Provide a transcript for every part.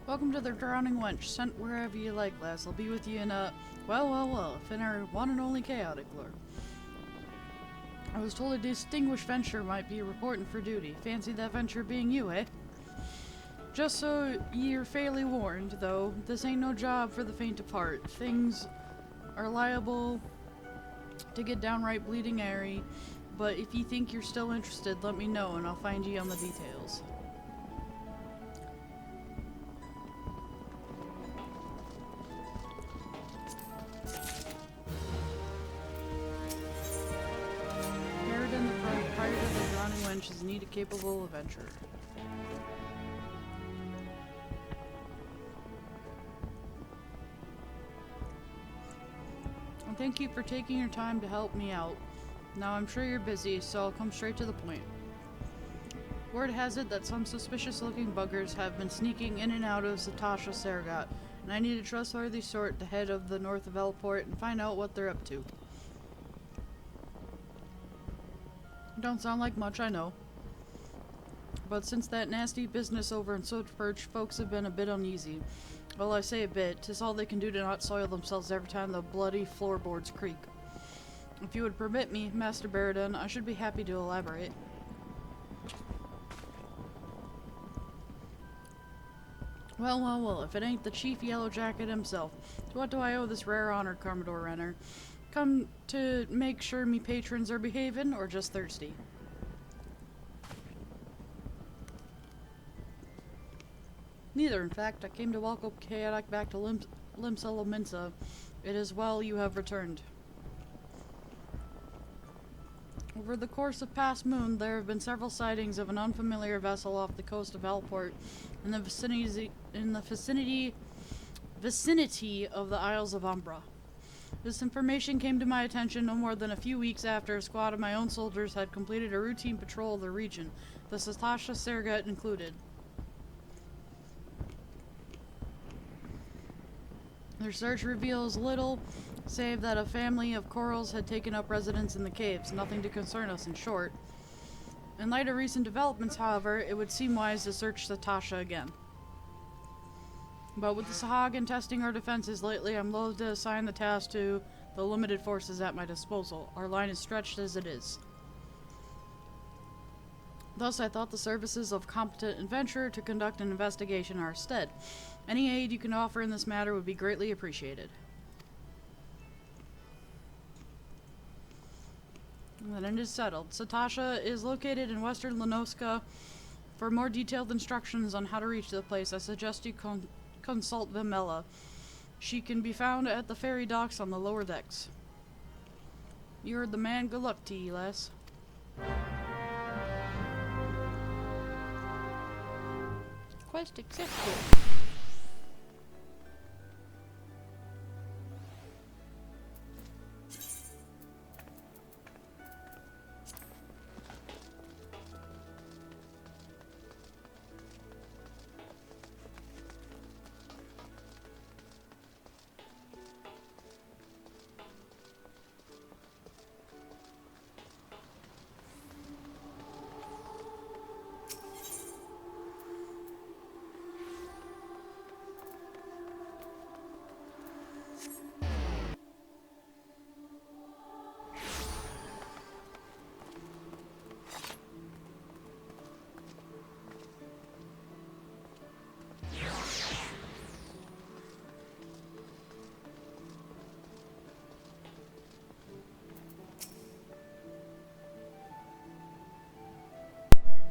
Welcome to the Drowning Wench, sent wherever you like, lass. I'll be with you in a, if in our one and only chaotic lore. I was told a distinguished venture might be reporting for duty. Fancy that venture being you, eh? Just so you're fairly warned, though, this ain't no job for the faint of heart. Things are liable to get downright bleeding airy, but if you think you're still interested, let me know and I'll find you on the details. Harridan, the proprietor of the Drowning Wench, is indeed a capable adventurer. Thank you for taking your time to help me out. Now I'm sure you're busy, so I'll come straight to the point. Word has it that some suspicious-looking buggers have been sneaking in and out of Zatasha Sergat, and I need a trustworthy sort to head of the north of Elport and find out what they're up to. Don't sound like much, I know. But since that nasty business over in Sotperch, folks have been a bit uneasy. Well, I say a bit, 'tis all they can do to not soil themselves every time the bloody floorboards creak. If you would permit me, Master Baradun, I should be happy to elaborate. Well, if it ain't the Chief Yellow Jacket himself, to what do I owe this rare honor, Commodore Renner? Come to make sure me patrons are behaving, or just thirsty? Neither, in fact. I came to welcome Chaotic back to Limsa Lominsa. It is well you have returned. Over the course of past moon, there have been several sightings of an unfamiliar vessel off the coast of Elport in the vicinity of the Isles of Umbra. This information came to my attention no more than a few weeks after a squad of my own soldiers had completed a routine patrol of the region, the Zatasha Sergat included. Their search reveals little, save that a family of corals had taken up residence in the caves. Nothing to concern us, in short. In light of recent developments, however, it would seem wise to search Zatasha again. But with the Sahagin testing our defenses lately, I'm loath to assign the task to the limited forces at my disposal. Our line is stretched as it is. Thus, I thought the services of competent adventurer to conduct an investigation are instead. Any aid you can offer in this matter would be greatly appreciated. And then it is settled. Zatasha is located in western Lenoska. For more detailed instructions on how to reach the place, I suggest you consult Vimela. She can be found at the ferry docks on the lower decks. You heard the man. Good luck to you, lass. Quest accepted.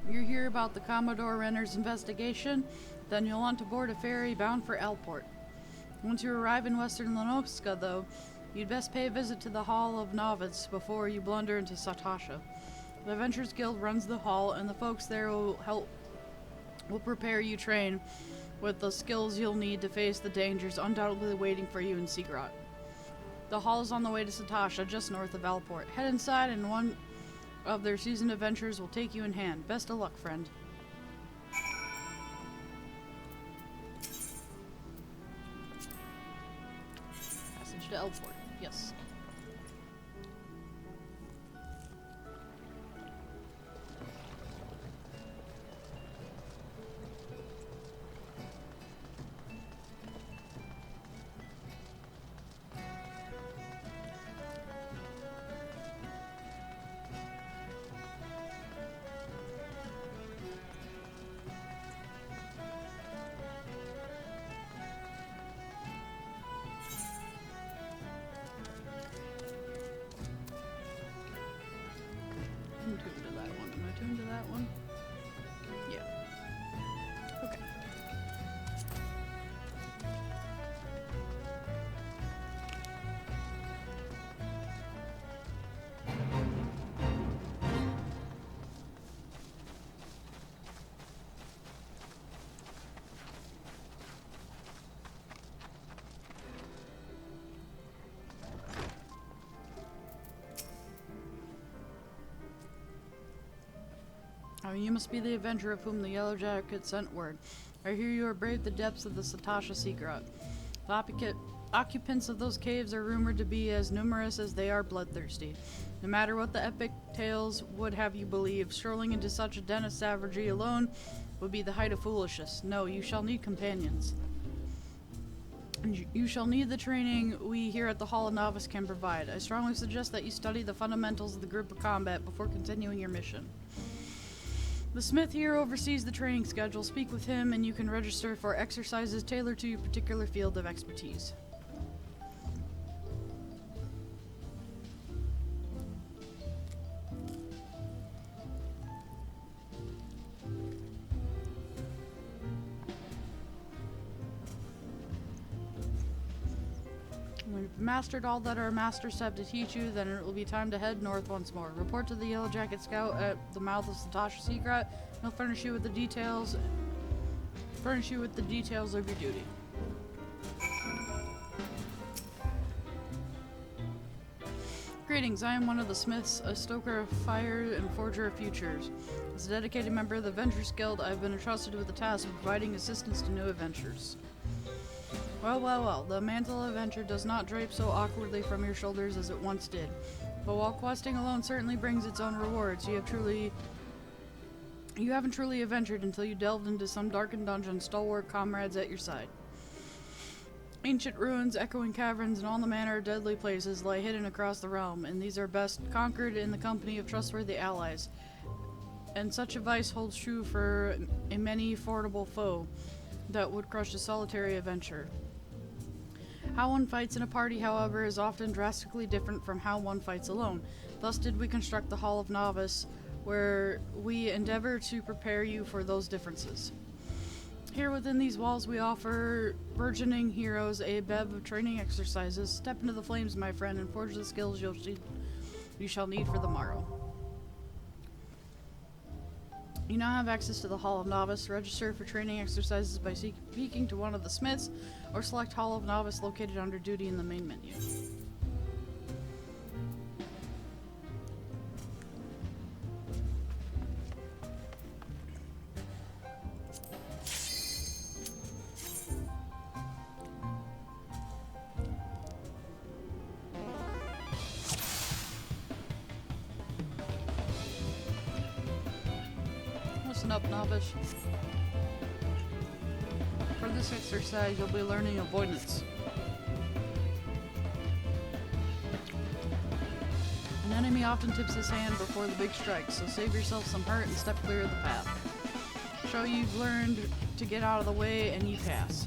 You hear about the Commodore Renner's investigation? Then you'll want to board a ferry bound for Elport. Once you arrive in western Lenoska, though, you'd best pay a visit to the Hall of Novice before you blunder into Zatasha. The Adventurers Guild runs the hall, and the folks there will prepare you train with the skills you'll need to face the dangers undoubtedly waiting for you in Seagrot. The hall is on the way to Zatasha, just north of Elport. Head inside and one of their seasoned adventurers will take you in hand. Best of luck, friend. Passage to Elport. Yes. tuned to that one? Yeah. Okay. Oh, you must be the avenger of whom the Yellow Jacket sent word. I hear you are braved the depths of the Satasha Secret. The occupants of those caves are rumored to be as numerous as they are bloodthirsty. No matter what the epic tales would have you believe, strolling into such a den of savagery alone would be the height of foolishness. No, you shall need companions. And you shall need the training we here at the Hall of Novice can provide. I strongly suggest that you study the fundamentals of the group of combat before continuing your mission. The smith here oversees the training schedule. Speak with him and you can register for exercises tailored to your particular field of expertise. When you've mastered all that our masters have to teach you, then it will be time to head north once more. Report to the Yellow Jacket Scout at the mouth of Satasha Secret. He'll furnish you with the details of your duty. Greetings, I am one of the smiths, a stoker of fire and forger of futures. As a dedicated member of the Adventurers Guild, I have been entrusted with the task of providing assistance to new adventurers. Well, the mantle of adventure does not drape so awkwardly from your shoulders as it once did. But while questing alone certainly brings its own rewards, you haven't truly adventured until you delved into some darkened dungeon, stalwart comrades at your side. Ancient ruins, echoing caverns, and all the manner of deadly places lie hidden across the realm, and these are best conquered in the company of trustworthy allies. And such advice holds true for a many formidable foe that would crush a solitary adventurer. How one fights in a party, however, is often drastically different from how one fights alone. Thus did we construct the Hall of Novice, where we endeavor to prepare you for those differences. Here within these walls we offer burgeoning heroes a bevy of training exercises. Step into the flames, my friend, and forge the skills you shall need for the morrow. You now have access to the Hall of Novice. Register for training exercises by speaking to one of the smiths, or select Hall of Novice located under duty in the main menu. Listen up, novice. For this exercise, you'll be learning avoidance. An enemy often tips his hand before the big strike, so save yourself some hurt and step clear of the path. Show you've learned to get out of the way and you pass.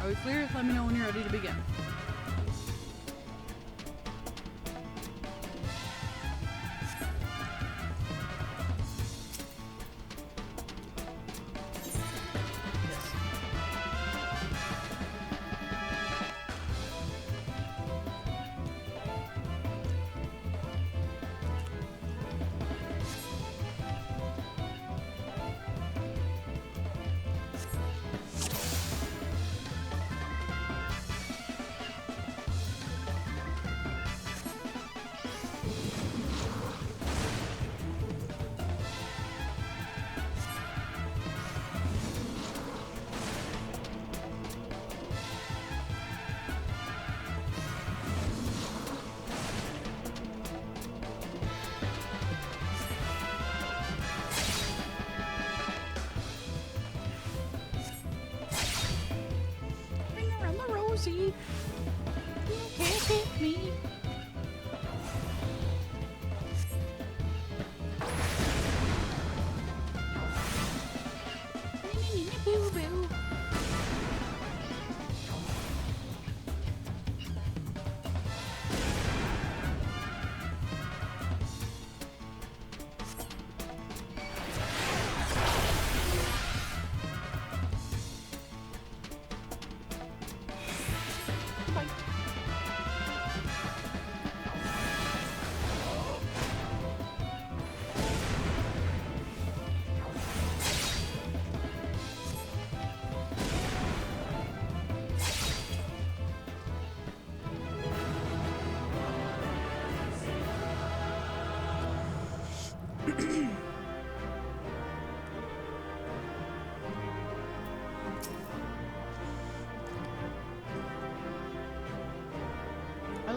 Are we clear? Let me know when you're ready to begin. You can't hit me. Boo boo.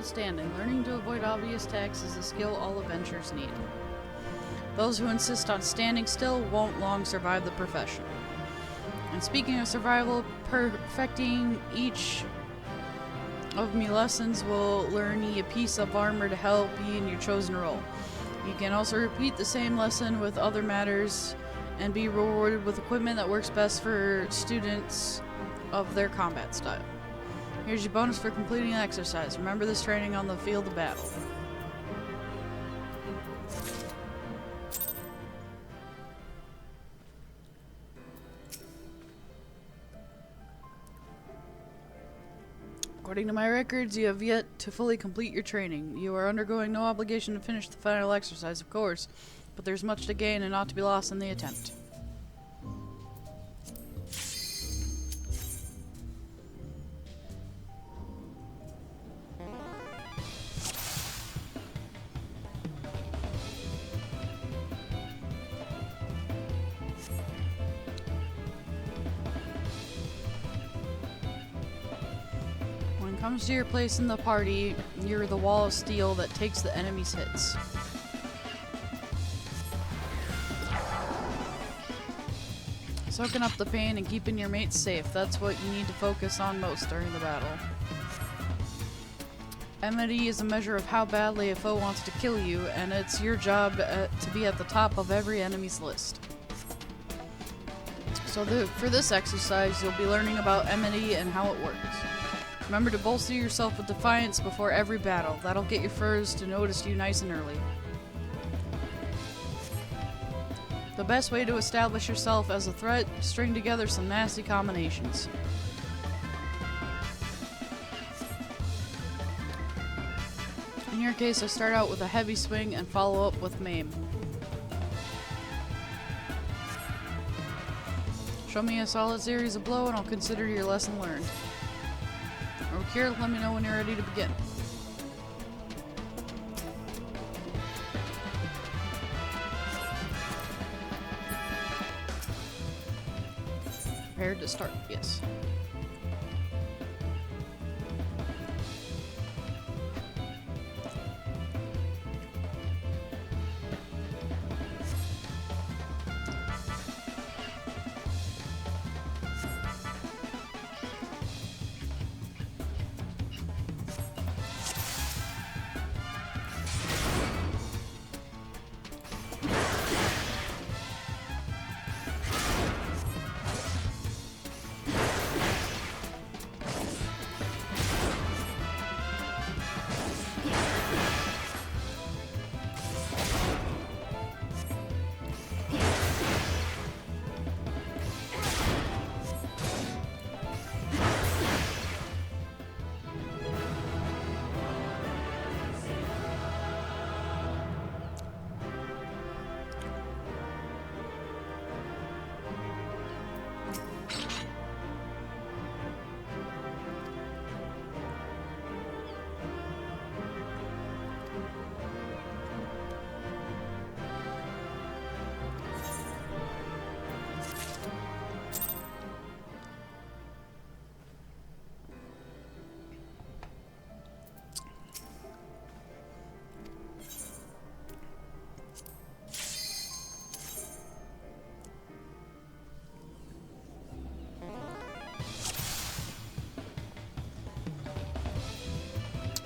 notwithstanding, learning to avoid obvious attacks is a skill all adventurers need. Those who insist on standing still won't long survive the profession. And speaking of survival, perfecting each of me lessons will learn ye a piece of armor to help ye in your chosen role. You can also repeat the same lesson with other matters and be rewarded with equipment that works best for students of their combat style. Here's your bonus for completing an exercise. Remember this training on the field of battle. According to my records, you have yet to fully complete your training. You are undergoing no obligation to finish the final exercise, of course, but there's much to gain and not to be lost in the attempt. When it comes to your place in the party, you're the wall of steel that takes the enemy's hits. Soaking up the pain and keeping your mates safe, that's what you need to focus on most during the battle. Enmity is a measure of how badly a foe wants to kill you, and it's your job to be at the top of every enemy's list. So for this exercise, you'll be learning about enmity and how it works. Remember to bolster yourself with defiance before every battle. That'll get your foes to notice you nice and early. The best way to establish yourself as a threat, string together some nasty combinations. In your case, I start out with a heavy swing and follow up with maim. Show me a solid series of blow and I'll consider your lesson learned. Over here, let me know when you're ready to begin. Prepared to start, yes.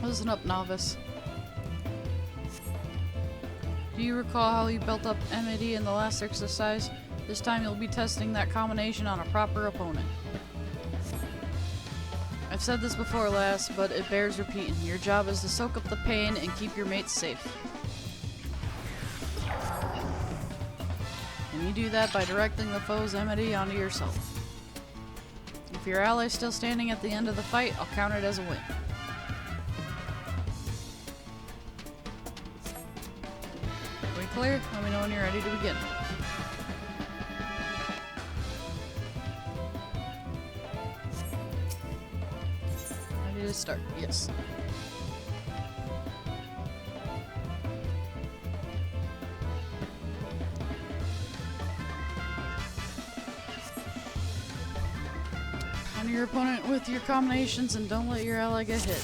Listen up, novice. Do you recall how you built up enmity in the last exercise? This time you'll be testing that combination on a proper opponent. I've said this before last, but it bears repeating. Your job is to soak up the pain and keep your mates safe. And you do that by directing the foe's enmity onto yourself. If your ally's still standing at the end of the fight, I'll count it as a win. Clear? Let me know when you're ready to begin. Ready to start, yes. Counter your opponent with your combinations and don't let your ally get hit.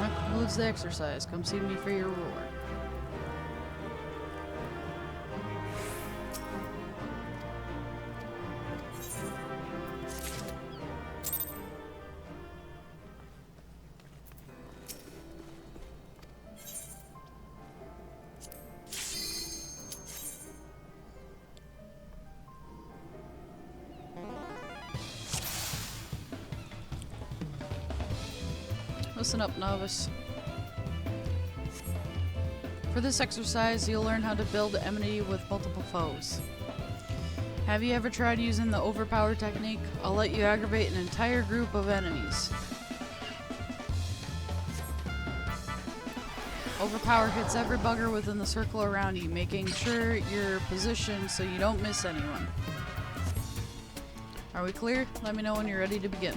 That concludes the exercise. Come see me for your reward. Listen up, novice. For this exercise, you'll learn how to build enmity with multiple foes. Have you ever tried using the overpower technique? I'll let you aggravate an entire group of enemies. Overpower hits every bugger within the circle around you, making sure you're positioned so you don't miss anyone. Are we clear? Let me know when you're ready to begin.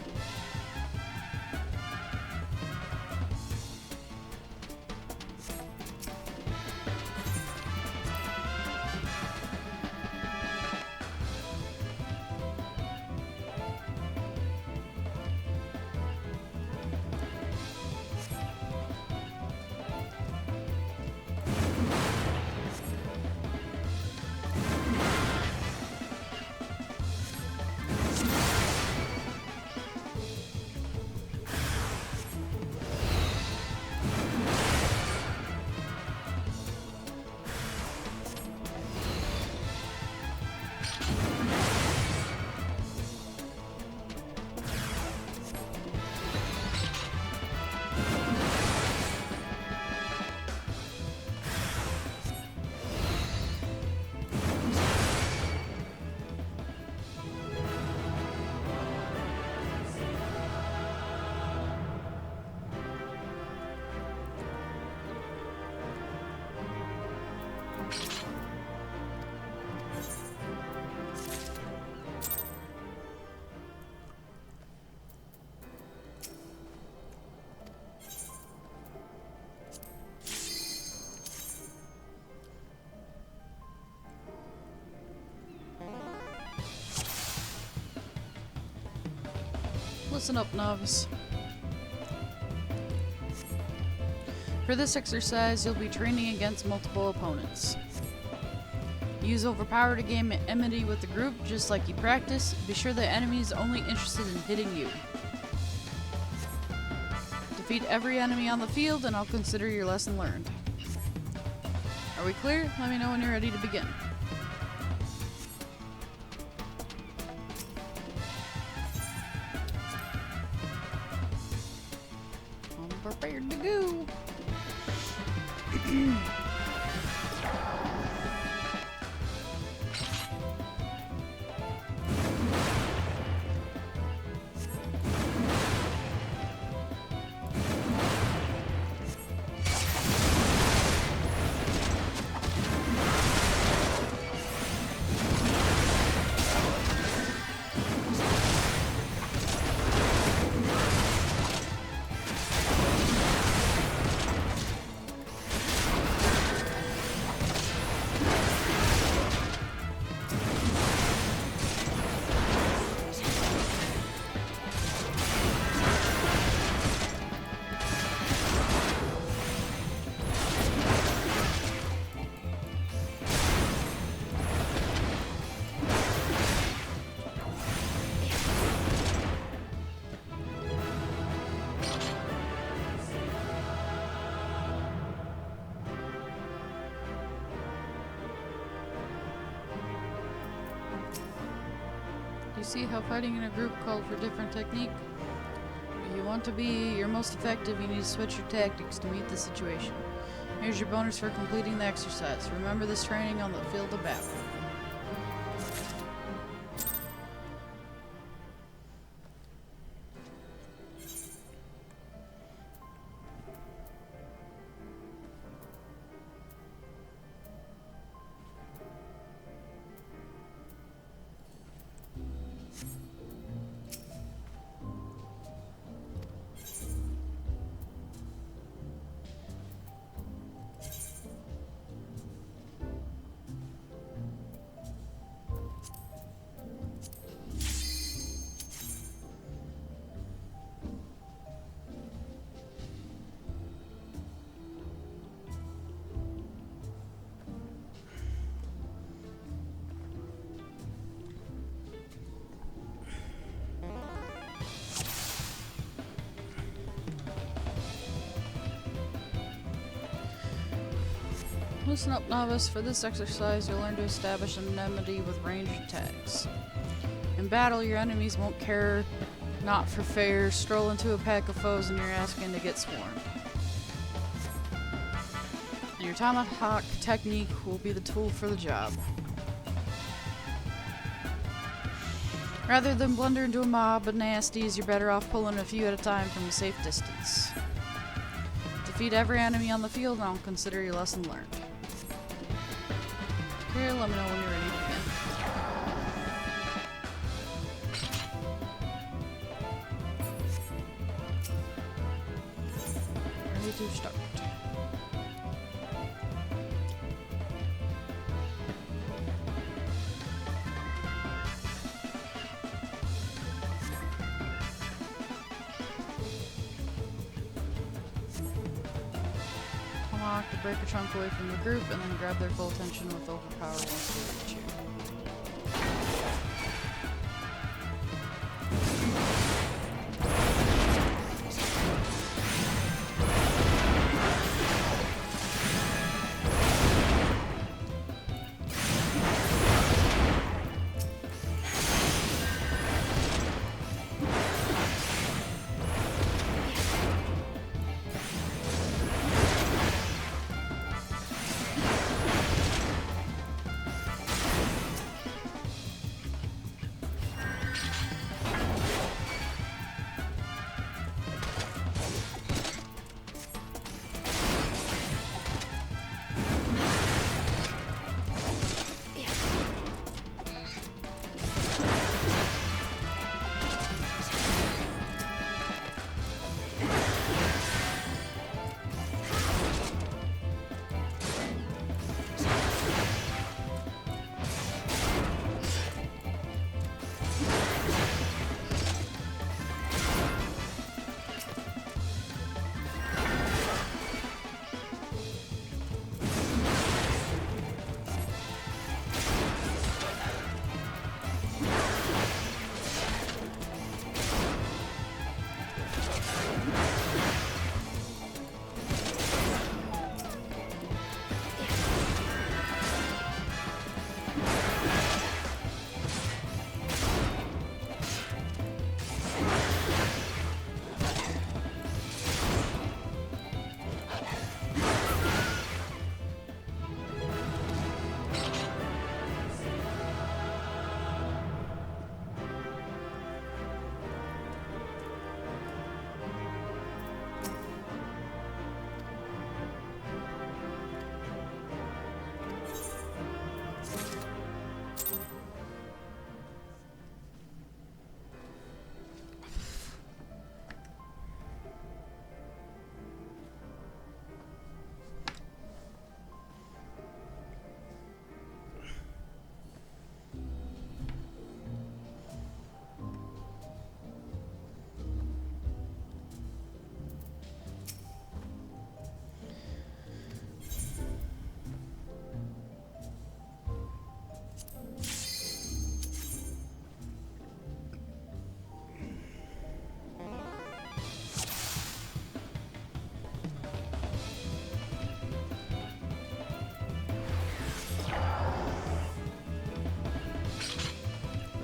Listen up, novice. For this exercise, you'll be training against multiple opponents. Use overpower to gain enmity with the group, just like you practice. Be sure the enemy is only interested in hitting you. Defeat every enemy on the field, and I'll consider your lesson learned. Are we clear? Let me know when you're ready to begin. I'm prepared to go. You see how fighting in a group called for different technique? If you want to be your most effective, you need to switch your tactics to meet the situation. Here's your bonus for completing the exercise. Remember this training on the field of battle. Listen up, novice. For this exercise, you'll learn to establish an enmity with ranged attacks. In battle, your enemies won't care not for fair, stroll into a pack of foes and you're asking to get swarmed. And your tomahawk technique will be the tool for the job. Rather than blunder into a mob of nasties, you're better off pulling a few at a time from a safe distance. Defeat every enemy on the field and I'll consider your lesson learned. Here, let me know when you're ready to begin. Ready to start. Tomahawk to break a chunk away from the group and then grab their full attention with overpower once they reach you.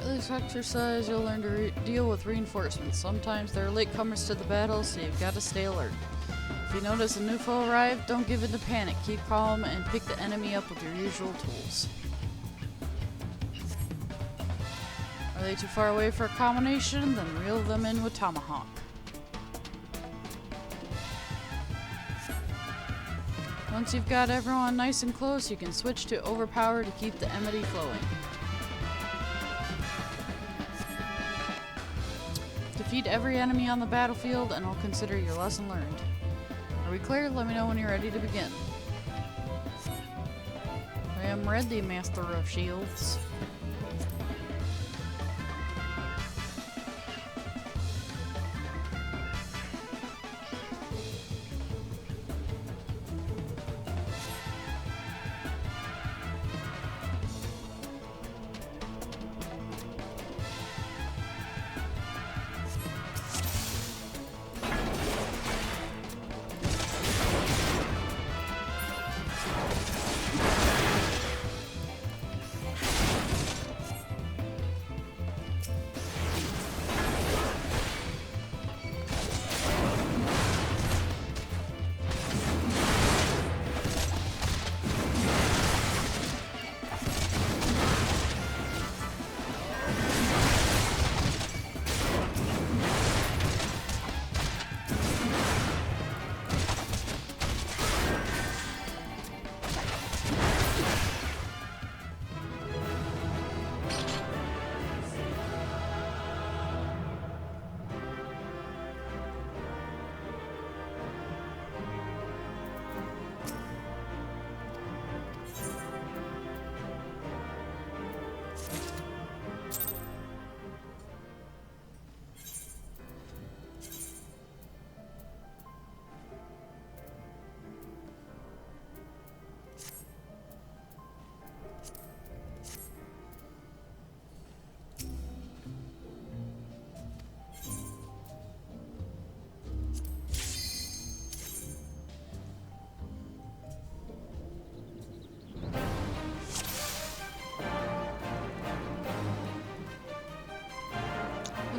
This exercise, you'll learn to deal with reinforcements. Sometimes there are latecomers to the battle, so you've got to stay alert. If you notice a new foe arrive, don't give in to panic. Keep calm and pick the enemy up with your usual tools. Are they too far away for a combination? Then reel them in with tomahawk. Once you've got everyone nice and close, you can switch to overpower to keep the enmity flowing. Defeat every enemy on the battlefield and I'll consider your lesson learned. Are we clear? Let me know when you're ready to begin. I am ready, Master of Shields.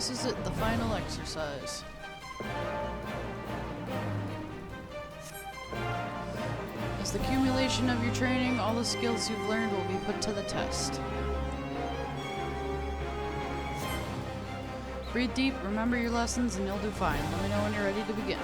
This is it, the final exercise. As the accumulation of your training, all the skills you've learned will be put to the test. Breathe deep, remember your lessons, and you'll do fine. Let me know when you're ready to begin.